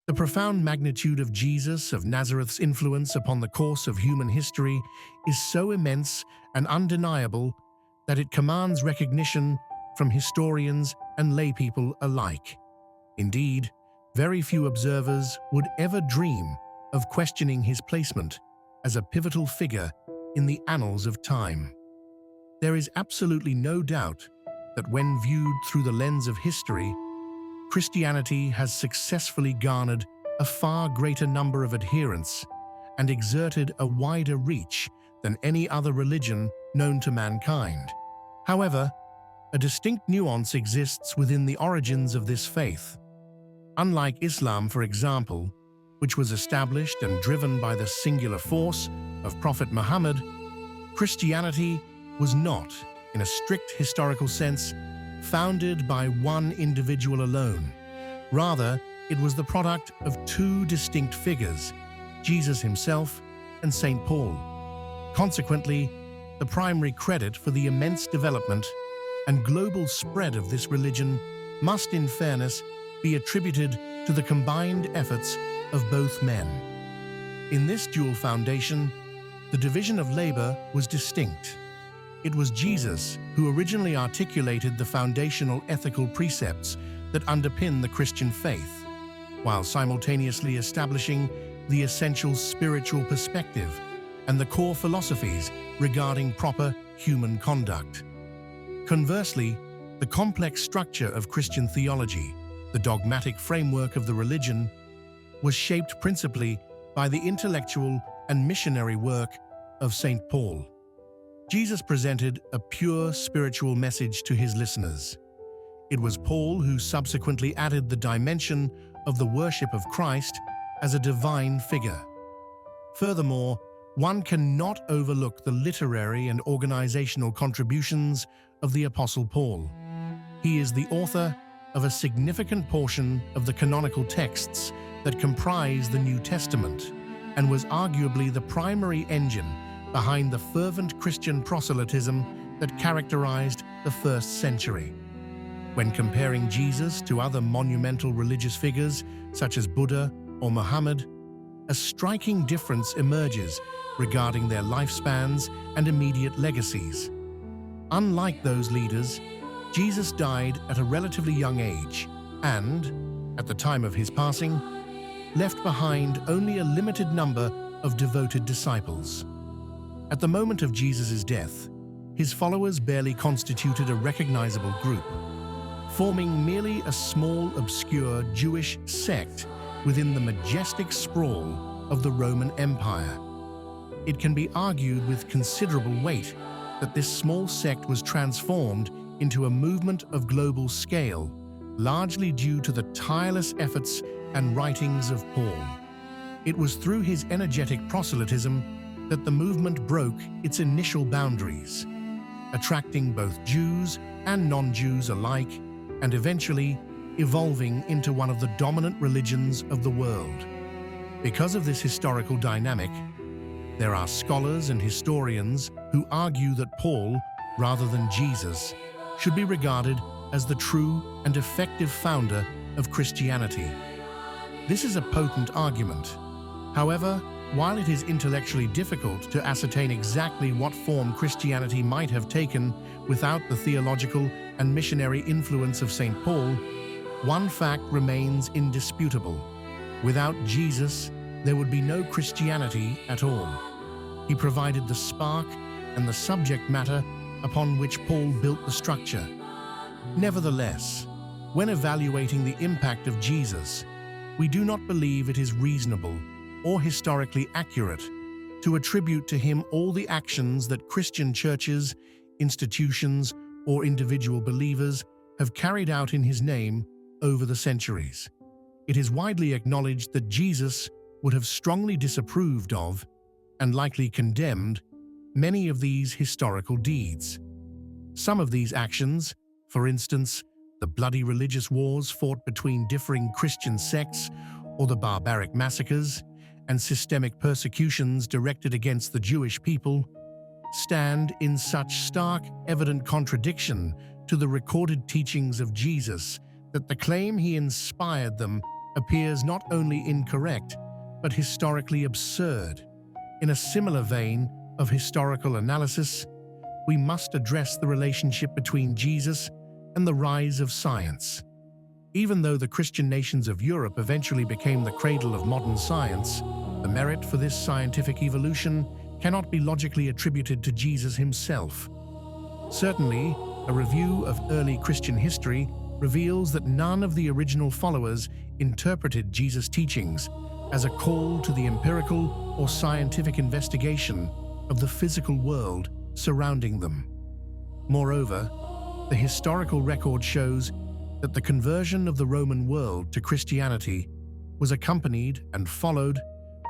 The profound magnitude of Jesus of Nazareth's influence upon the course of human history is so immense and undeniable that it commands recognition from historians and laypeople alike. Indeed, very few observers would ever dream of questioning his placement as a pivotal figure in the annals of time. There is absolutely no doubt that when viewed through the lens of history, Christianity has successfully garnered a far greater number of adherents and exerted a wider reach than any other religion known to mankind. However, a distinct nuance exists within the origins of this faith. Unlike Islam, for example, which was established and driven by the singular force of Prophet Muhammad, Christianity was not, in a strict historical sense, founded by one individual alone. Rather, it was the product of two distinct figures, Jesus himself and St. Paul. Consequently, the primary credit for the immense development and global spread of this religion must, in fairness, be attributed to the combined efforts of both men. In this dual foundation, the division of labor was distinct. It was Jesus who originally articulated the foundational ethical precepts that underpin the Christian faith, while simultaneously establishing the essential spiritual perspective and the core philosophies regarding proper human conduct. Conversely, the complex structure of Christian theology, the dogmatic framework of the religion, was shaped principally by the intellectual and missionary work of St. Paul. Jesus presented a pure spiritual message to his listeners. It was Paul who subsequently added the dimension of the worship of Christ as a divine figure. Furthermore, one cannot overlook the literary and organizational contributions of the Apostle Paul. He is the author of a significant portion of the canonical texts that comprise the New Testament and was arguably the primary engine behind the fervent Christian proselytism that characterized the first century. When comparing Jesus to other monumental religious figures such as Buddha or Muhammad, a striking difference emerges regarding their lifespans and immediate legacies. Unlike those leaders, Jesus died at a relatively young age and, at the time of his passing, left behind only a limited number of devoted disciples. At the moment of Jesus' death, his followers barely constituted a recognizable group, forming merely a small, obscure Jewish sect within the majestic sprawl of the Roman Empire. It can be argued with considerable weight that this small sect was transformed into a movement of global scale, largely due to the tireless efforts and writings of Paul. It was through his energetic proselytism that the movement broke its initial boundaries, attracting both Jews and non-Jews alike, and eventually evolving into one of the dominant religions of the world. Because of this historical dynamic, there are scholars and historians who argue that Paul, rather than Jesus, should be regarded as the true and effective founder of Christianity. This is a potent argument. However, while it is intellectually difficult to ascertain exactly what form Christianity might have taken without the theological and missionary influence of St. Paul, one fact remains indisputable. Without Jesus, there would be no Christianity at all. He provided the spark and the subject matter upon which Paul built the structure. Nevertheless, when evaluating the impact of Jesus, we do not believe it is reasonable or historically accurate to attribute to him all the actions that Christian churches, institutions, or individual believers have carried out in his name over the centuries. It is widely acknowledged that Jesus would have strongly disapproved of, and likely condemned, many of these historical deeds. Some of these actions, for instance, the bloody religious wars fought between differing Christian sects, or the barbaric massacres and systemic persecutions directed against the Jewish people, stand in such stark, evident contradiction to the recorded teachings of Jesus that the claim he inspired them appears not only incorrect, but historically absurd. In a similar vein of historical analysis, we must address the relationship between Jesus and the rise of science. Even though the Christian nations of Europe eventually became the cradle of modern science, the merit for this scientific evolution cannot be logically attributed to Jesus himself. Certainly, a review of early Christian history reveals that none of the original followers interpreted Jesus' teachings as a call to the empirical or scientific investigation of the physical world surrounding them. Moreover, the historical record shows that the conversion of the Roman world to Christianity was accompanied and followed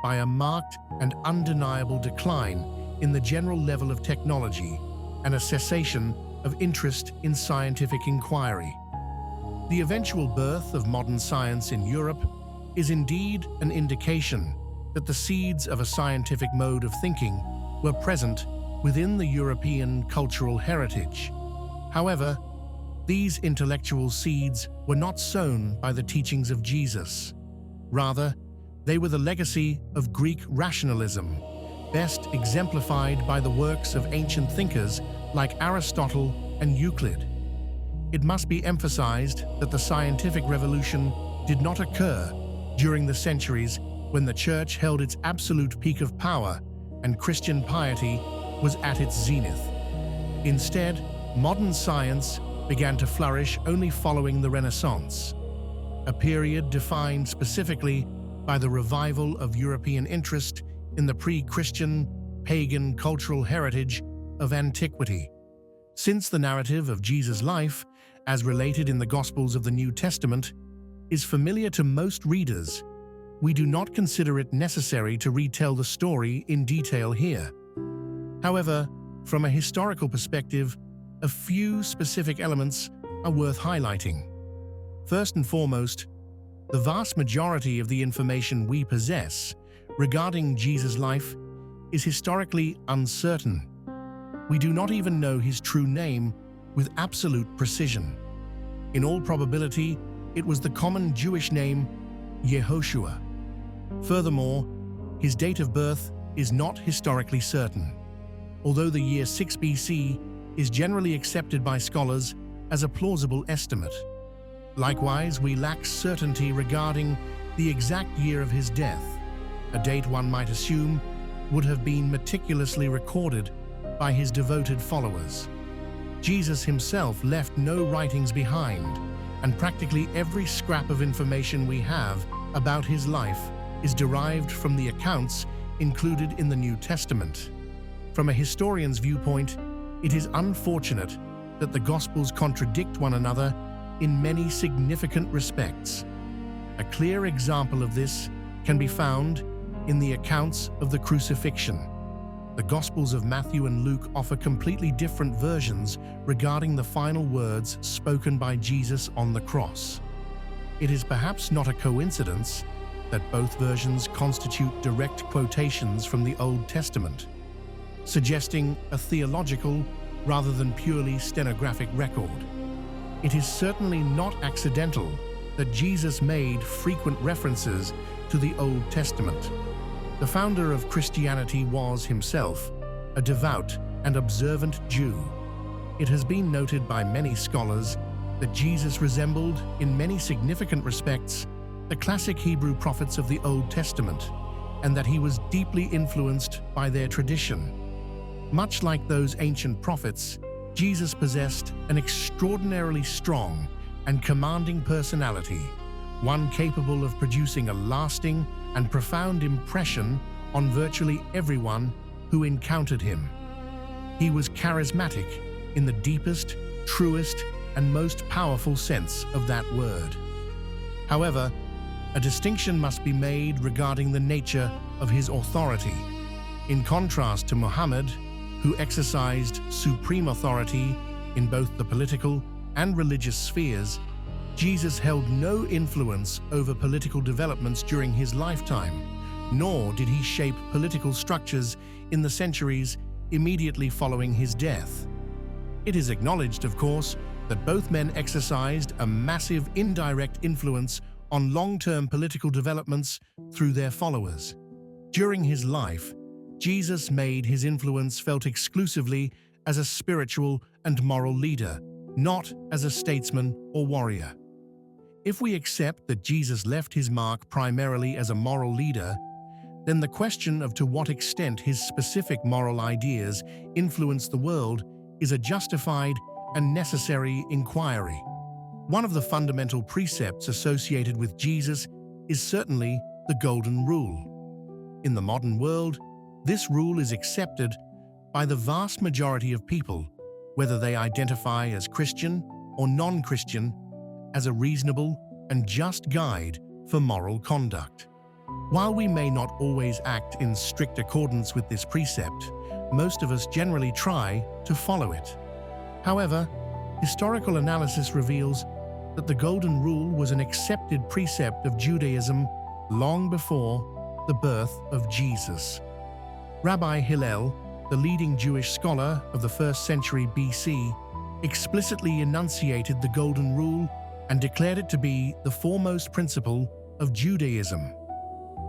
by a marked and undeniable decline in the general level of technology and a cessation of interest in scientific inquiry. The eventual birth of modern science in Europe is indeed an indication that the seeds of a scientific mode of thinking were present within the European cultural heritage. However, these intellectual seeds were not sown by the teachings of Jesus. Rather, they were the legacy of Greek rationalism, best exemplified by the works of ancient thinkers like Aristotle and Euclid. It must be emphasized that the scientific revolution did not occur during the centuries when the Church held its absolute peak of power and Christian piety was at its zenith. Instead, modern science began to flourish only following the Renaissance, a period defined specifically by the revival of European interest in the pre-Christian, pagan cultural heritage of antiquity. Since the narrative of Jesus' life, as related in the Gospels of the New Testament, is familiar to most readers, we do not consider it necessary to retell the story in detail here. However, from a historical perspective, a few specific elements are worth highlighting. First and foremost, the vast majority of the information we possess regarding Jesus' life is historically uncertain. We do not even know his true name with absolute precision. In all probability, it was the common Jewish name Yehoshua. Furthermore, his date of birth is not historically certain, although the year 6 BC is generally accepted by scholars as a plausible estimate. Likewise, we lack certainty regarding the exact year of his death, a date one might assume would have been meticulously recorded by his devoted followers. Jesus himself left no writings behind, and practically every scrap of information we have about his life is derived from the accounts included in the New Testament. From a historian's viewpoint, it is unfortunate that the Gospels contradict one another in many significant respects. A clear example of this can be found in the accounts of the crucifixion. The Gospels of Matthew and Luke offer completely different versions regarding the final words spoken by Jesus on the cross. It is perhaps not a coincidence that both versions constitute direct quotations from the Old Testament, suggesting a theological rather than purely stenographic record. It is certainly not accidental that Jesus made frequent references to the Old Testament. The founder of Christianity was himself a devout and observant Jew. It has been noted by many scholars that Jesus resembled, in many significant respects, the classic Hebrew prophets of the Old Testament, and that he was deeply influenced by their tradition. Much like those ancient prophets, Jesus possessed an extraordinarily strong and commanding personality, one capable of producing a lasting and profound impression on virtually everyone who encountered him. He was charismatic in the deepest, truest, and most powerful sense of that word. However, a distinction must be made regarding the nature of his authority. In contrast to Muhammad, who exercised supreme authority in both the political and religious spheres, Jesus held no influence over political developments during his lifetime, nor did he shape political structures in the centuries immediately following his death. It is acknowledged, of course, that both men exercised a massive indirect influence on long-term political developments through their followers. During his life, Jesus made his influence felt exclusively as a spiritual and moral leader, not as a statesman or warrior. If we accept that Jesus left his mark primarily as a moral leader, then the question of to what extent his specific moral ideas influence the world is a justified and necessary inquiry. One of the fundamental precepts associated with Jesus is certainly the Golden Rule. In the modern world, this rule is accepted by the vast majority of people, whether they identify as Christian or non-Christian, as a reasonable and just guide for moral conduct. While we may not always act in strict accordance with this precept, most of us generally try to follow it. However, historical analysis reveals that the Golden Rule was an accepted precept of Judaism long before the birth of Jesus. Rabbi Hillel, the leading Jewish scholar of the 1st century BC, explicitly enunciated the Golden Rule and declared it to be the foremost principle of Judaism.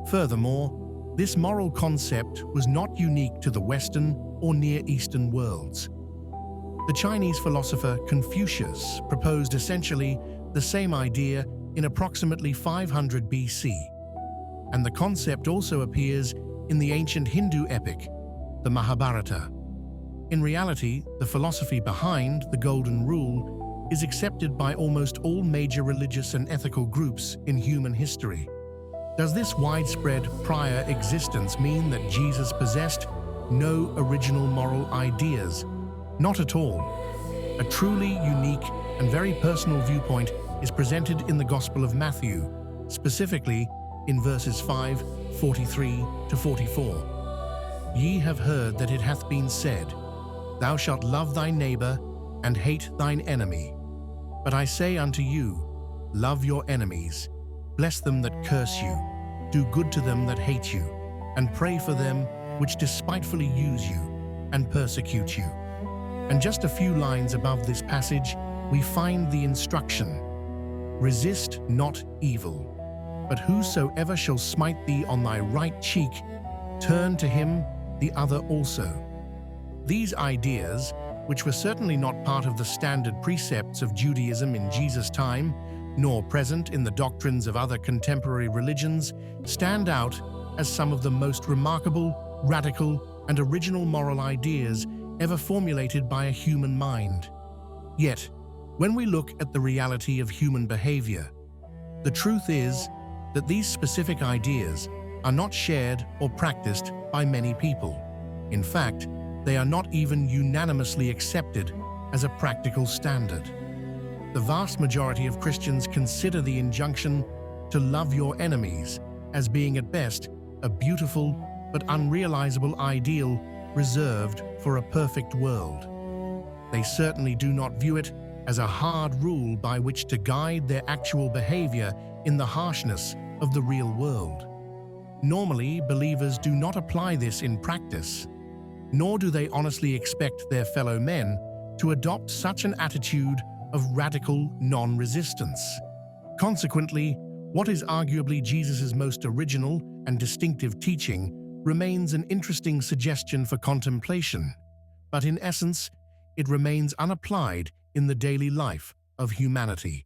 Furthermore, this moral concept was not unique to the Western or Near Eastern worlds. The Chinese philosopher Confucius proposed essentially the same idea in approximately 500 BC, and the concept also appears in the ancient Hindu epic, the Mahabharata. In reality, the philosophy behind the Golden Rule is accepted by almost all major religious and ethical groups in human history. Does this widespread prior existence mean that Jesus possessed no original moral ideas? Not at all. A truly unique and very personal viewpoint is presented in the Gospel of Matthew, specifically in verses 5:43 to 44. Ye have heard that it hath been said, Thou shalt love thy neighbor and hate thine enemy. But I say unto you, love your enemies, bless them that curse you, do good to them that hate you, and pray for them which despitefully use you and persecute you. And just a few lines above this passage, we find the instruction, Resist not evil, but whosoever shall smite thee on thy right cheek, turn to him the other also. These ideas, which were certainly not part of the standard precepts of Judaism in Jesus' time, nor present in the doctrines of other contemporary religions, stand out as some of the most remarkable, radical, and original moral ideas ever formulated by a human mind. Yet, when we look at the reality of human behavior, the truth is that these specific ideas are not shared or practiced by many people. In fact, they are not even unanimously accepted as a practical standard. The vast majority of Christians consider the injunction to love your enemies as being at best a beautiful but unrealizable ideal reserved for a perfect world. They certainly do not view it as a hard rule by which to guide their actual behavior in the harshness of the real world. Normally, believers do not apply this in practice, nor do they honestly expect their fellow men to adopt such an attitude of radical non-resistance. Consequently, what is arguably Jesus' most original and distinctive teaching remains an interesting suggestion for contemplation, but in essence, it remains unapplied in the daily life of humanity.